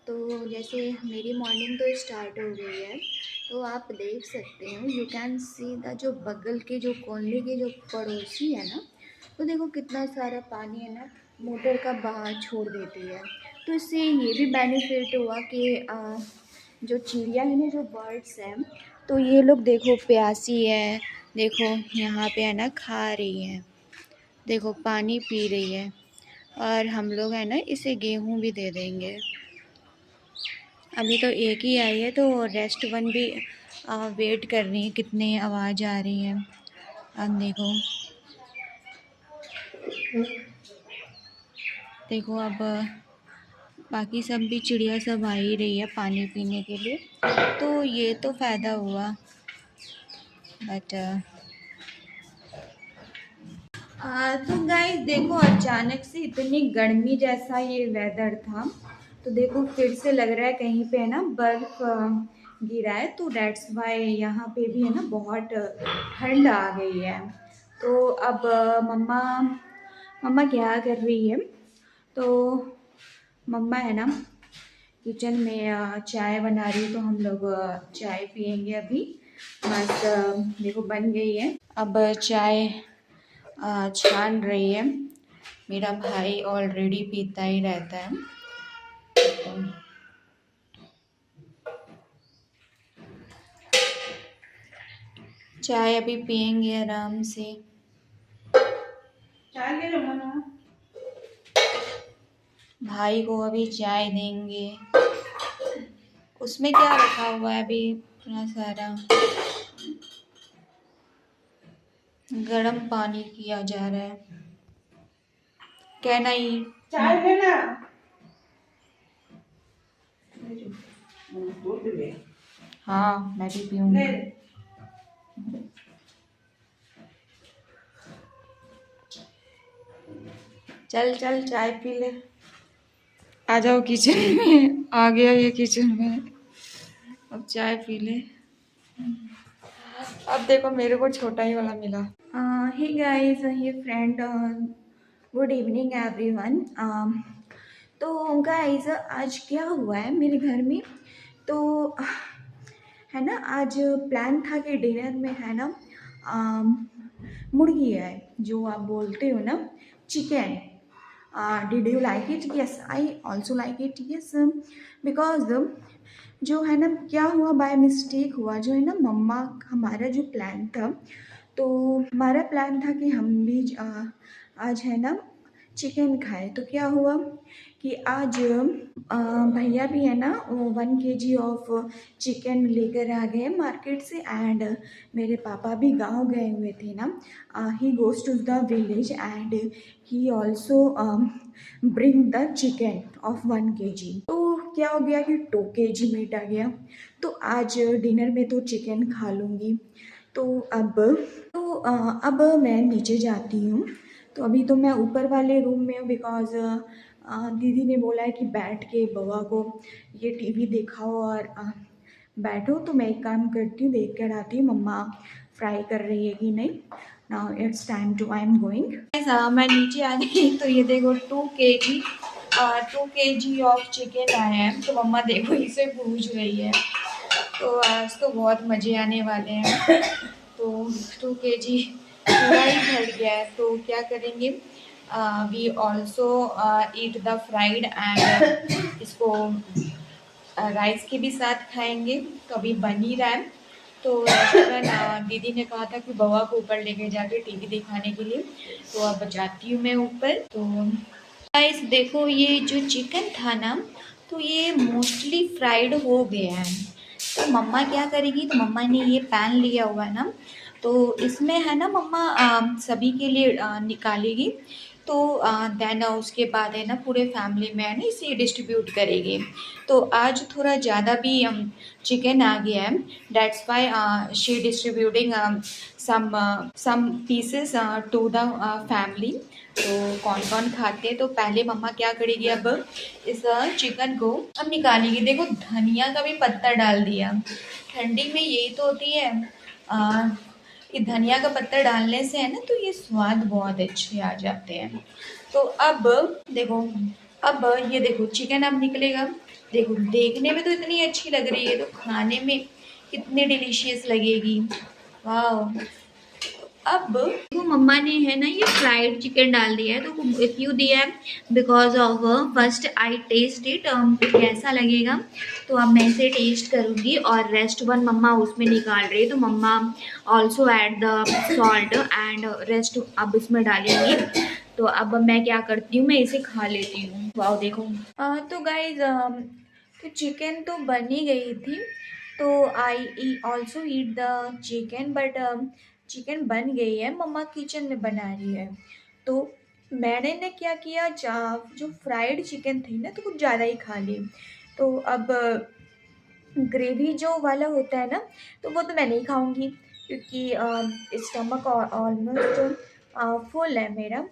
तो जैसे मेरी मॉर्निंग तो स्टार्ट हो गई है, तो आप देख सकते हो, यू कैन सी द जो बगल के जो कॉलोनी के जो पड़ोसी है ना, तो देखो कितना सारा पानी है ना मोटर का बाहर छोड़ देती है। तो इससे ये भी बेनिफिट हुआ कि जो चिड़िया है ना, जो बर्ड्स हैं, तो ये लोग देखो प्यासी है, देखो यहाँ पे है ना खा रही है, देखो पानी पी रही है। और हम लोग है ना इसे गेहूँ भी दे देंगे। अभी तो एक ही आई है, तो रेस्ट वन भी वेट कर रही है, कितने आवाज़ आ रही है। अब देखो देखो अब बाकी सब भी चिड़िया सब आ ही रही है पानी पीने के लिए, तो ये तो फ़ायदा हुआ। बट तो गाइस देखो अचानक से इतनी गर्मी जैसा ये वेदर था, तो देखो फिर से लग रहा है कहीं पे है ना बर्फ गिरा है, तो डेट्स वाई यहाँ पे भी है ना बहुत ठंड आ गई है। तो अब मम्मा मम्मा क्या कर रही है, तो मम्मा है ना किचन में चाय बना रही है, तो हम लोग चाय पियेंगे अभी। मस्त देखो बन गई है। अब चाय छान रही है। मेरा भाई ऑलरेडी पीता ही रहता है, तो चाय अभी पियेंगे आराम से। चाय ले लो मना। भाई को अभी चाय देंगे। उसमें क्या रखा हुआ है अभी, इतना सारा गर्म पानी किया जा रहा है। क्या नहीं चाय लेना। हाँ मैं भी पीऊंगी। चल चल चाय पी ले। आ जाओ किचन में, आ गया ये किचन में। अब चाय पी ले। अब देखो मेरे को छोटा ही वाला मिला। Hey guys, hey friend, good evening everyone. तो गाइस आज क्या हुआ है मेरे घर में, तो है ना आज प्लान था कि डिनर में है ना मुर्गी है जो आप बोलते हो ना, chicken. Did you like it? Yes, I also like it. Yes, because जो है ना क्या हुआ, बाय मिस्टेक हुआ, जो है ना मम्मा, हमारा जो प्लान था, तो हमारा प्लान था कि हम भी आज है ना चिकन खाए। तो क्या हुआ कि आज भैया भी है ना 1 kg ऑफ चिकन लेकर आ गए मार्केट से। एंड मेरे पापा भी गांव गए हुए थे ना, he goes to the village and he also bring the chicken of 1 kg। तो क्या हो गया कि 2 kg मीट आ गया। तो आज डिनर में तो चिकन खा लूँगी। तो अब मैं नीचे जाती हूँ। तो अभी तो मैं ऊपर वाले रूम में हूँ, बिकॉज़ दीदी ने बोला है कि बैठ के बवा को ये टीवी दिखाओ और बैठो। तो मैं एक काम करती हूँ, देख कर आती हूँ मम्मा फ्राई कर रही है कि नहीं। Now it's time to I am going. मैं नीचे आ गई, तो ये देखो 2 kg ऑफ चिकन आया है। तो मम्मा देखो इसे पूछ रही है, तो आज तो बहुत मज़े आने वाले हैं। तो 2 kg पूरा ही भर गया है, तो क्या करेंगे, we also eat the fried and इसको राइस के भी साथ खाएंगे। तो अभी बन ही रहा है। तो रेस्टोरेंट दीदी ने कहा था कि बवा को ऊपर लेके जाके टीवी दिखाने के लिए, तो अब जाती हूँ मैं ऊपर। तो गाइस देखो ये जो चिकन था ना, तो ये मोस्टली फ्राइड हो गया है। तो मम्मा क्या करेगी, तो मम्मा ने ये पैन लिया हुआ है ना, तो इसमें है ना मम्मा सभी के लिए निकालेगी। तो देन उसके बाद है ना पूरे फैमिली में है ना इसे डिस्ट्रीब्यूट करेगी। तो आज थोड़ा ज़्यादा भी चिकन आ गया है, that's why she distributing some pieces to the family. तो कौन कौन खाते हैं, तो पहले मम्मा क्या करेगी, अब इस चिकन को अब निकालेगी। देखो धनिया का भी पत्ता डाल दिया। ठंडी में यही तो होती है कि धनिया का पत्ता डालने से है ना, तो ये स्वाद बहुत अच्छे आ जाते हैं। तो अब देखो, अब ये देखो चिकन अब निकलेगा। देखो देखने में तो इतनी अच्छी लग रही है, तो खाने में कितनी डिलीशियस लगेगी। वाह। अब तो मम्मा ने है ना ये फ्राइड चिकन डाल दिया है, तो क्यों दिया है, because of first I taste it, कैसा लगेगा। तो अब मैं इसे टेस्ट करूंगी और रेस्ट वन मम्मा उसमें निकाल रही है, तो मम्मा also add the salt and rest अब इसमें डालेंगे। तो अब मैं क्या करती हूँ, मैं इसे खा लेती हूँ। वाह देखो। तो गाइज तो चिकन तो बन ही गई थी, तो I also eat the chicken, but chicken बन गई है, मम्मा किचन में बना रही है। तो मैंने ने क्या किया, जो फ्राइड चिकन थी ना, तो कुछ ज़्यादा ही खा ली। तो अब ग्रेवी जो वाला होता है ना, तो वो तो मैं नहीं खाऊंगी, क्योंकि स्टमक ऑलमोस्ट फुल है मेरा।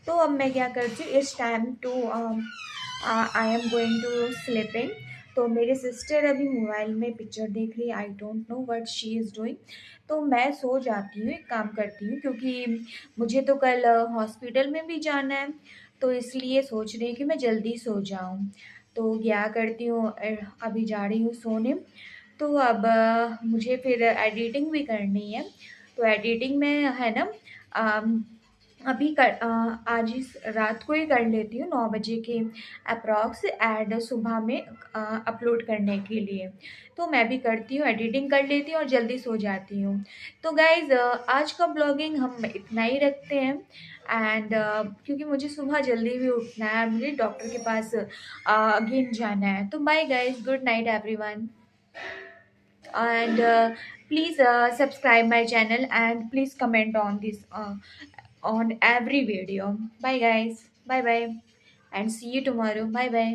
तो अब मैं क्या करती हूँ, इस time to I am going to sleeping. तो मेरी सिस्टर अभी मोबाइल में पिक्चर देख रही है, I don't know what she is doing. तो मैं सो जाती हूँ, एक काम करती हूँ, क्योंकि मुझे तो कल हॉस्पिटल में भी जाना है, तो इसलिए सोच रही हूँ कि मैं जल्दी सो जाऊँ। तो क्या करती हूँ, अभी जा रही हूँ सोने। तो अब मुझे फिर एडिटिंग भी करनी है, तो एडिटिंग में है ना, अम, आज इस रात को ही कर लेती हूँ, 9 बजे के अप्रॉक्स एड सुबह में अपलोड करने के लिए। तो मैं भी करती हूँ, एडिटिंग कर लेती हूँ और जल्दी सो जाती हूँ। तो गाइज़ आज का ब्लॉगिंग हम इतना ही रखते हैं। एंड क्योंकि मुझे सुबह जल्दी भी उठना है, मुझे डॉक्टर के पास अगेन जाना है। तो bye guys, good night everyone, and please subscribe my channel and please comment on this on every video. Bye guys, bye bye, and see you tomorrow. Bye bye.